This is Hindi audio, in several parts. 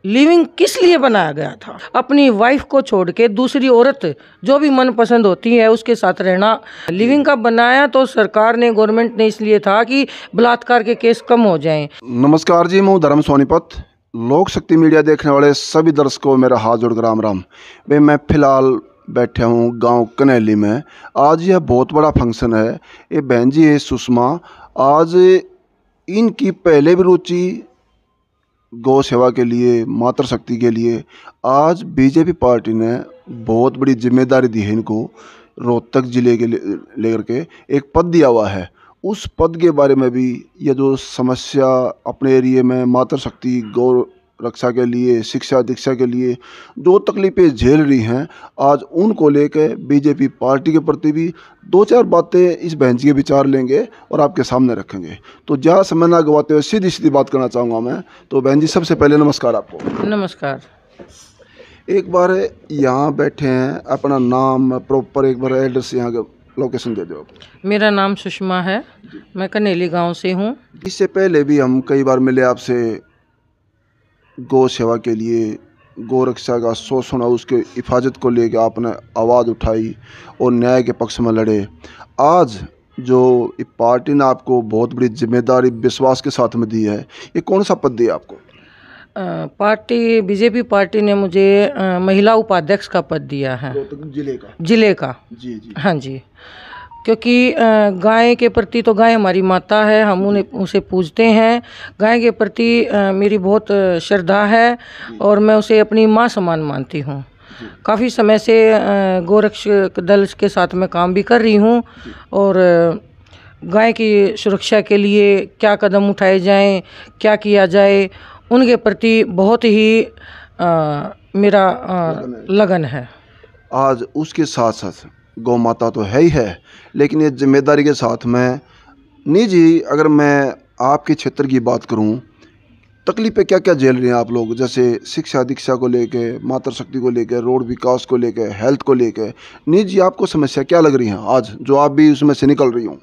लिविंग किस लिए बनाया गया था? अपनी वाइफ को छोड़ के दूसरी औरत जो भी मनपसंद होती है उसके साथ रहना। लिविंग का बनाया तो सरकार ने, गवर्नमेंट ने इसलिए था कि बलात्कार के केस कम हो जाएं। नमस्कार जी, मैं धर्म सोनीपत। लोक शक्ति मीडिया देखने वाले सभी दर्शकों मेरा हाथ जोड़कर राम राम। भाई मैं फ़िलहाल बैठा हूँ गांव कनैली में। आज यह बहुत बड़ा फंक्शन है। ये बहन जी है सुषमा। आज इनकी पहले भी रुचि गौ सेवा के लिए, मातृशक्ति के लिए। आज बीजेपी पार्टी ने बहुत बड़ी जिम्मेदारी दी है इनको। रोहतक जिले के लेकर के एक पद दिया हुआ है। उस पद के बारे में भी ये जो समस्या अपने एरिए में मातृशक्ति गौ रक्षा के लिए, शिक्षा दीक्षा के लिए जो तकलीफ़ें झेल रही हैं, आज उनको लेकर बीजेपी पार्टी के प्रति भी दो चार बातें इस बहन जी के विचार लेंगे और आपके सामने रखेंगे। तो ज़्यादा समय ना गवाते हुए सीधी सीधी बात करना चाहूँगा मैं। तो बहन जी, सबसे पहले नमस्कार आपको। नमस्कार। एक बार यहाँ बैठे हैं, अपना नाम प्रॉपर एक बार एड्रेस, यहाँ का लोकेशन दे दो। मेरा नाम सुषमा है, मैं कनेली गांव से हूँ। इससे पहले भी हम कई बार मिले आपसे। गौ सेवा के लिए, गौ रक्षा का शोषण और उसके हिफाजत को लेकर आपने आवाज़ उठाई और न्याय के पक्ष में लड़े। आज जो पार्टी ने आपको बहुत बड़ी जिम्मेदारी विश्वास के साथ में दी है, ये कौन सा पद दिया आपको? बीजेपी पार्टी ने मुझे महिला उपाध्यक्ष का पद दिया है। जिले का। जी जी। हाँ जी, क्योंकि गाय के प्रति तो गाय हमारी माता है, हम उसे पूजते हैं। गाय के प्रति मेरी बहुत श्रद्धा है और मैं उसे अपनी माँ समान मानती हूँ। काफ़ी समय से गोरक्षक दल के साथ मैं काम भी कर रही हूँ और गाय की सुरक्षा के लिए क्या कदम उठाए जाएं, क्या किया जाए, उनके प्रति बहुत ही मेरा लगन है। आज उसके साथ साथ गौ माता तो है ही है, लेकिन ये जिम्मेदारी के साथ में निजी, अगर मैं आपके क्षेत्र की बात करूं, तकलीफ़ें क्या क्या झेल रही हैं आप लोग? जैसे शिक्षा दीक्षा को लेके, मातृशक्ति को लेके, रोड विकास को लेके, हेल्थ को लेके, निजी आपको समस्या क्या लग रही हैं आज, जो आप भी उसमें से निकल रही हूँ?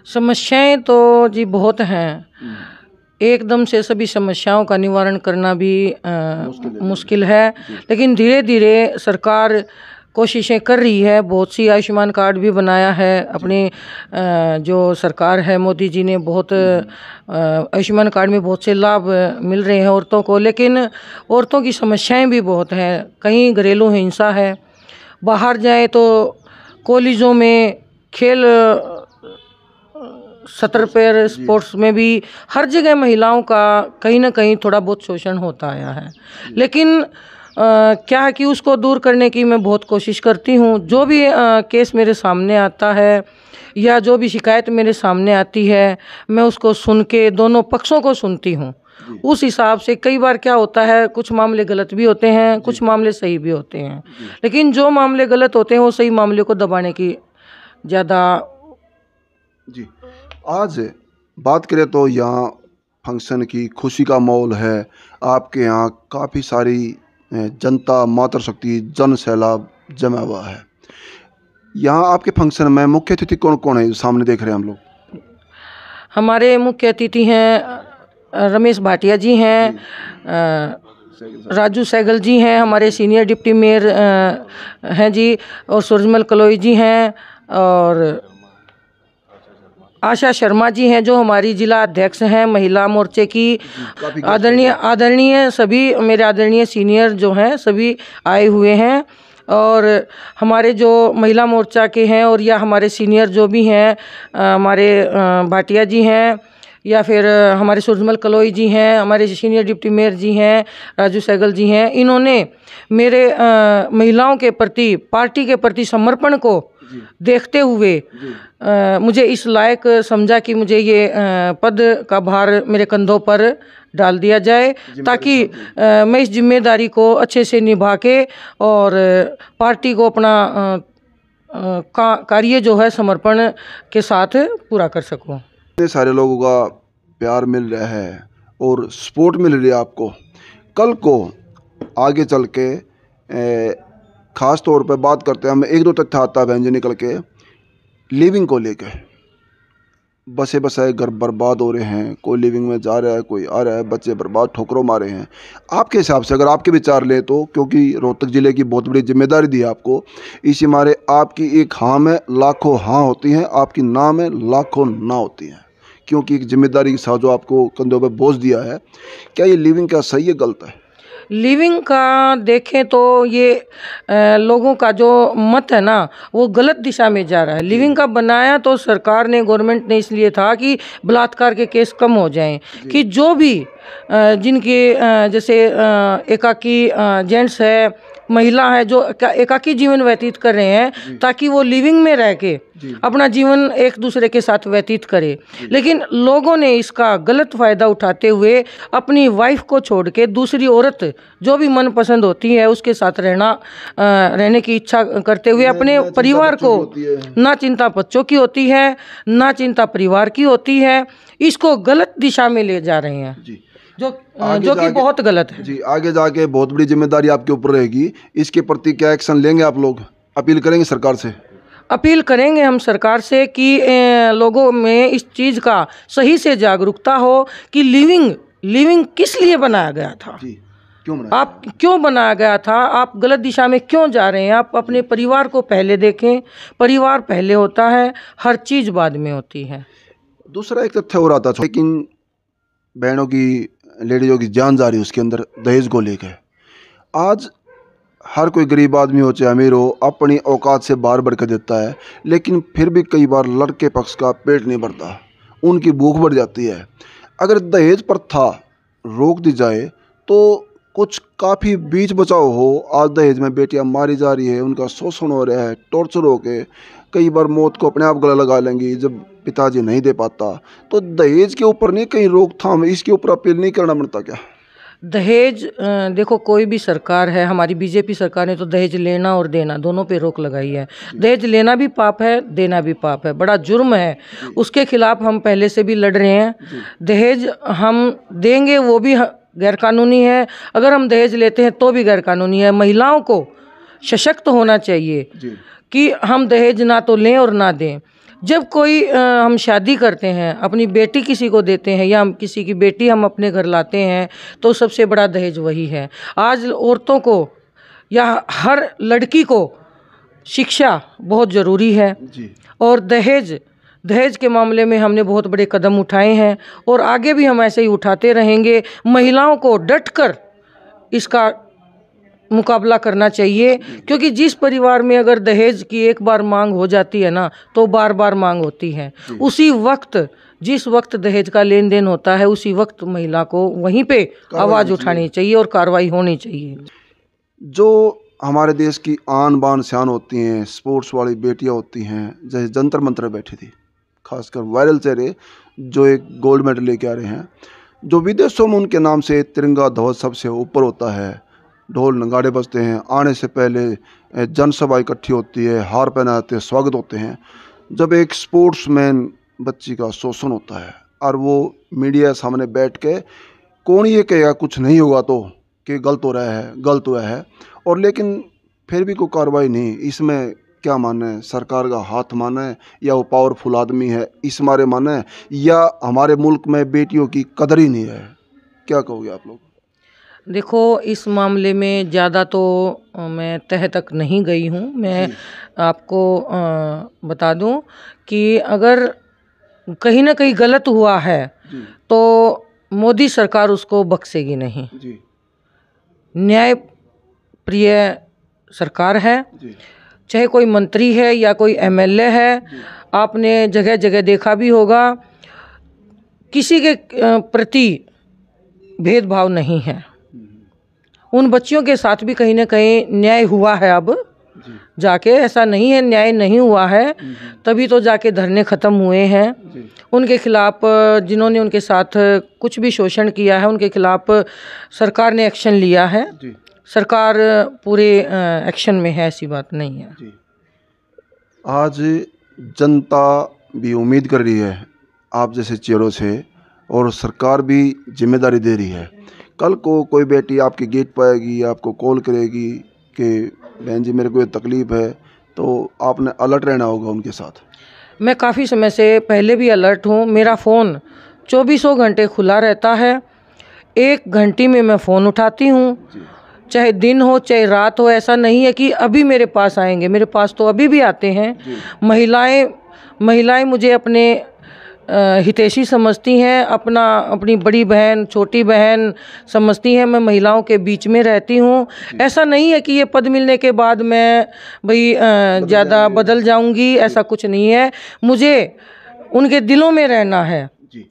समस्याएं तो जी बहुत हैं। एकदम से सभी समस्याओं का निवारण करना भी मुश्किल है, लेकिन धीरे धीरे सरकार कोशिशें कर रही है। बहुत सी आयुष्मान कार्ड भी बनाया है अपनी जो सरकार है, मोदी जी ने बहुत आयुष्मान कार्ड में बहुत से लाभ मिल रहे हैं औरतों को, लेकिन औरतों की समस्याएं भी बहुत हैं। कहीं घरेलू हिंसा है, बाहर जाए तो कॉलेजों में खेल सत्र पैर स्पोर्ट्स में भी हर जगह महिलाओं का कहीं ना कहीं थोड़ा बहुत शोषण होता आया है। लेकिन क्या है कि उसको दूर करने की मैं बहुत कोशिश करती हूँ। जो भी केस मेरे सामने आता है या जो भी शिकायत मेरे सामने आती है, मैं उसको सुन के दोनों पक्षों को सुनती हूँ। उस हिसाब से कई बार क्या होता है, कुछ मामले गलत भी होते हैं, कुछ मामले सही भी होते हैं, लेकिन जो मामले गलत होते हैं वो सही मामले को दबाने की ज़्यादा। जी, आज बात करें तो यहाँ फंक्शन की खुशी का माहौल है। आपके यहाँ काफ़ी सारी जनता, मातृशक्ति, जन सैलाब जमा हुआ है। यहाँ आपके फंक्शन में मुख्य अतिथि कौन कौन है? सामने देख रहे हैं हम लोग। हमारे मुख्य अतिथि हैं रमेश भाटिया जी हैं, राजू सहगल जी हैं, हमारे सीनियर डिप्टी मेयर हैं जी, और सूरजमल कलोई जी हैं, और आशा शर्मा जी हैं जो हमारी जिला अध्यक्ष हैं महिला मोर्चे की। आदरणीय सभी मेरे आदरणीय सीनियर जो हैं सभी आए हुए हैं, और हमारे जो महिला मोर्चा के हैं और या हमारे सीनियर जो भी हैं, हमारे भाटिया जी हैं या फिर हमारे सूरजमल कलोई जी हैं, हमारे सीनियर डिप्टी मेयर जी हैं, राजू सहगल जी हैं, इन्होंने मेरे महिलाओं के प्रति, पार्टी के प्रति समर्पण को देखते हुए मुझे इस लायक समझा कि मुझे ये पद का भार मेरे कंधों पर डाल दिया जाए, ताकि मैं इस जिम्मेदारी को अच्छे से निभा के और पार्टी को अपना कार्य जो है समर्पण के साथ पूरा कर सकूं। इतने सारे लोगों का प्यार मिल रहा है और सपोर्ट मिल रही है आपको। कल को आगे चल के ख़ास तौर पे बात करते हैं हम, एक दो तथ्य आता है बहन जी निकल के लिविंग को लेके। बसे बसाए घर बर्बाद हो रहे हैं, कोई लिविंग में जा रहा है, कोई आ रहा है, बच्चे बर्बाद ठोकरों मारे हैं। आपके हिसाब से अगर आपके विचार लें तो, क्योंकि रोहतक ज़िले की बहुत बड़ी जिम्मेदारी दी है आपको, इसी मारे आपकी एक हाँ में लाखों हाँ होती हैं, आपकी ना में लाखों ना होती हैं, क्योंकि एक जिम्मेदारी के साथ जो आपको कंधों पर बोझ दिया है। क्या ये लिविंग क्या सही है, गलत है? लिविंग का देखें तो ये लोगों का जो मत है ना वो गलत दिशा में जा रहा है। लिविंग का बनाया तो सरकार ने, गवर्नमेंट ने इसलिए था कि बलात्कार के केस कम हो जाएं, कि जो भी जिनके जैसे एकाकी जेंट्स है, महिला है, जो एकाकी जीवन व्यतीत कर रहे हैं, ताकि वो लिविंग में रह के अपना जीवन एक दूसरे के साथ व्यतीत करे। लेकिन लोगों ने इसका गलत फायदा उठाते हुए अपनी वाइफ को छोड़ के दूसरी औरत जो भी मन पसंद होती है उसके साथ रहने की इच्छा करते हुए अपने परिवार को, ना चिंता बच्चों की होती है, ना चिंता परिवार की होती है, इसको गलत दिशा में ले जा रहे हैं, जो कि बहुत गलत है। जी, आगे जाके बहुत बड़ी जिम्मेदारी आपके ऊपर रहेगी। इसके प्रति क्या एक्शन लेंगे आप लोग? अपील करेंगे सरकार से? अपील करेंगे हम सरकार से कि लोगों में इस चीज़ का सही से जागरूकता हो कि लिविंग किस लिए बनाया गया था, जी, क्यों बनाया गया था, आप गलत दिशा में क्यों जा रहे हैं। आप अपने परिवार को पहले देखें, परिवार पहले होता है, हर चीज़ बाद में होती है। दूसरा एक तथ्य हो रहा था, लेकिन बहनों की, लेडीज़ों की जान जा रही है उसके अंदर, दहेज को लेके। आज हर कोई गरीब आदमी हो चाहे अमीर हो, अपनी औकात से बाहर बढ़ कर देता है, लेकिन फिर भी कई बार लड़के पक्ष का पेट नहीं भरता, उनकी भूख बढ़ जाती है। अगर दहेज प्रथा रोक दी जाए तो कुछ काफ़ी बीच बचाव हो। आज दहेज में बेटियां मारी जा रही है, उनका शोषण हो रहा है, टॉर्चर हो के कई बार मौत को अपने आप गला लगा लेंगी जब पिताजी नहीं दे पाता। तो दहेज के ऊपर नहीं कहीं रोकथाम, इसके ऊपर अपील नहीं करना पड़ता क्या? दहेज देखो, कोई भी सरकार है, हमारी बीजेपी सरकार ने तो दहेज लेना और देना दोनों पे रोक लगाई है। दहेज लेना भी पाप है, देना भी पाप है, बड़ा जुर्म है, उसके खिलाफ हम पहले से भी लड़ रहे हैं। दहेज हम देंगे वो भी गैरकानूनी है, अगर हम दहेज लेते हैं तो भी गैरकानूनी है। महिलाओं को सशक्त होना चाहिए कि हम दहेज ना तो लें और ना दें। जब कोई हम शादी करते हैं, अपनी बेटी किसी को देते हैं या हम किसी की बेटी हम अपने घर लाते हैं, तो सबसे बड़ा दहेज वही है। आज औरतों को या हर लड़की को शिक्षा बहुत ज़रूरी है और दहेज के मामले में हमने बहुत बड़े कदम उठाए हैं और आगे भी हम ऐसे ही उठाते रहेंगे। महिलाओं को डटकर इसका मुकाबला करना चाहिए, क्योंकि जिस परिवार में अगर दहेज की एक बार मांग हो जाती है ना तो बार बार मांग होती है। उसी वक्त, जिस वक्त दहेज का लेन देन होता है, उसी वक्त महिला को वहीं पे आवाज़ उठानी चाहिए और कार्रवाई होनी चाहिए। जो हमारे देश की आन बान शान होती हैं, स्पोर्ट्स वाली बेटियां होती हैं, जैसे जंतर मंतर बैठी थी, खासकर वायरल चेहरे जो एक गोल्ड मेडल लेके आ रहे हैं, जो विदेशों में उनके नाम से तिरंगा ध्वज सबसे ऊपर होता है, ढोल नगाड़े बजते हैं, आने से पहले जनसभा इकट्ठी होती है, हार पहनाते हैं, स्वागत होते हैं। जब एक स्पोर्ट्समैन बच्ची का शोषण होता है और वो मीडिया सामने बैठ के कौन ये कहेगा कुछ नहीं होगा तो कि गलत हो रहा है, गलत हुआ है, और लेकिन फिर भी कोई कार्रवाई नहीं। इसमें क्या माने है? सरकार का हाथ माना है या वो पावरफुल आदमी है इस मारे माना है, या हमारे मुल्क में बेटियों की कदर ही नहीं है? क्या कहोगे आप लोग? देखो, इस मामले में ज़्यादा तो मैं तह तक नहीं गई हूँ। मैं आपको बता दूँ कि अगर कहीं ना कहीं गलत हुआ है तो मोदी सरकार उसको बख्शेगी नहीं। न्याय प्रिय सरकार है, चाहे कोई मंत्री है या कोई एमएलए है। आपने जगह जगह देखा भी होगा, किसी के प्रति भेदभाव नहीं है। उन बच्चियों के साथ भी कहीं ना कहीं न्याय हुआ है। अब जाके ऐसा नहीं है न्याय नहीं हुआ है, तभी तो जाके धरने ख़त्म हुए हैं। उनके खिलाफ, जिन्होंने उनके साथ कुछ भी शोषण किया है, उनके खिलाफ सरकार ने एक्शन लिया है। सरकार पूरे एक्शन में है, ऐसी बात नहीं है। आज जनता भी उम्मीद कर रही है आप जैसे चेहरों से, और सरकार भी जिम्मेदारी दे रही है। कल को कोई बेटी आपके गेट पर आएगी, आपको कॉल करेगी कि बहन जी मेरे को ये तकलीफ़ है, तो आपने अलर्ट रहना होगा उनके साथ। मैं काफ़ी समय से पहले भी अलर्ट हूँ। मेरा फ़ोन 24 घंटे खुला रहता है। 1 घंटे में मैं फ़ोन उठाती हूँ, चाहे दिन हो चाहे रात हो। ऐसा नहीं है कि अभी मेरे पास आएंगे, मेरे पास तो अभी भी आते हैं। महिलाएं मुझे अपने हितैषी समझती हैं, अपनी बड़ी बहन छोटी बहन समझती हैं। मैं महिलाओं के बीच में रहती हूँ। ऐसा नहीं है कि ये पद मिलने के बाद मैं भाई ज़्यादा बदल जाऊंगी, ऐसा कुछ नहीं है। मुझे उनके दिलों में रहना है।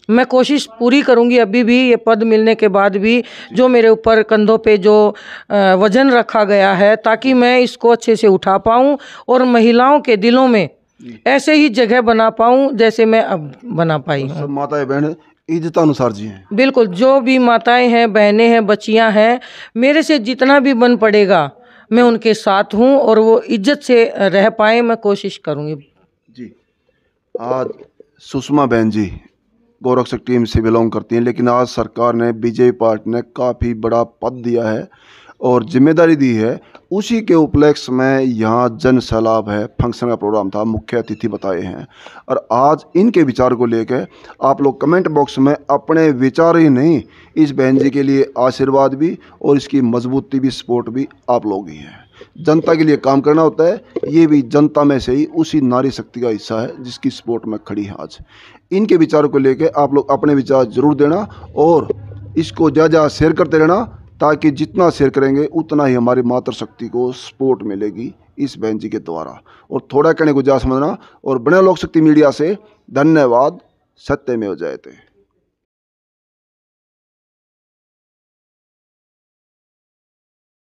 मैं कोशिश पूरी करूंगी अभी भी, ये पद मिलने के बाद भी, जो मेरे ऊपर कंधों पे जो वजन रखा गया है, ताकि मैं इसको अच्छे से उठा पाऊं और महिलाओं के दिलों में ऐसे ही जगह बना पाऊं जैसे मैं अब बना पाई हूँ। सब माताएं बहन इज्जतानुसार जी हैं। बिल्कुल, जो भी माताएं हैं, बहनें हैं, बच्चियां हैं, मेरे से जितना भी बन पड़ेगा मैं उनके साथ हूँ और वो इज्जत से रह पाए, मैं कोशिश करूँगी जी। आज सुषमा बहन जी गोरक्षक टीम से बिलोंग करती हैं, लेकिन आज सरकार ने, बीजेपी पार्टी ने काफ़ी बड़ा पद दिया है और जिम्मेदारी दी है। उसी के उपलक्ष्य में यहाँ जन सैलाब है, फंक्शन का प्रोग्राम था, मुख्य अतिथि बताए हैं। और आज इनके विचार को लेकर आप लोग कमेंट बॉक्स में अपने विचार ही नहीं, इस बहन जी के लिए आशीर्वाद भी और इसकी मजबूती भी, सपोर्ट भी आप लोग ही हैं। जनता के लिए काम करना होता है, ये भी जनता में से ही उसी नारी शक्ति का हिस्सा है जिसकी सपोर्ट में खड़ी है। आज इनके विचारों को लेकर आप लोग अपने विचार जरूर देना और इसको ज़्यादा शेयर करते रहना, ताकि जितना शेयर करेंगे उतना ही हमारी मातृशक्ति को सपोर्ट मिलेगी इस बहन जी के द्वारा। और थोड़ा कहने को जा समझना और बने लोक शक्ति मीडिया से धन्यवाद। सत्यमेव जयते।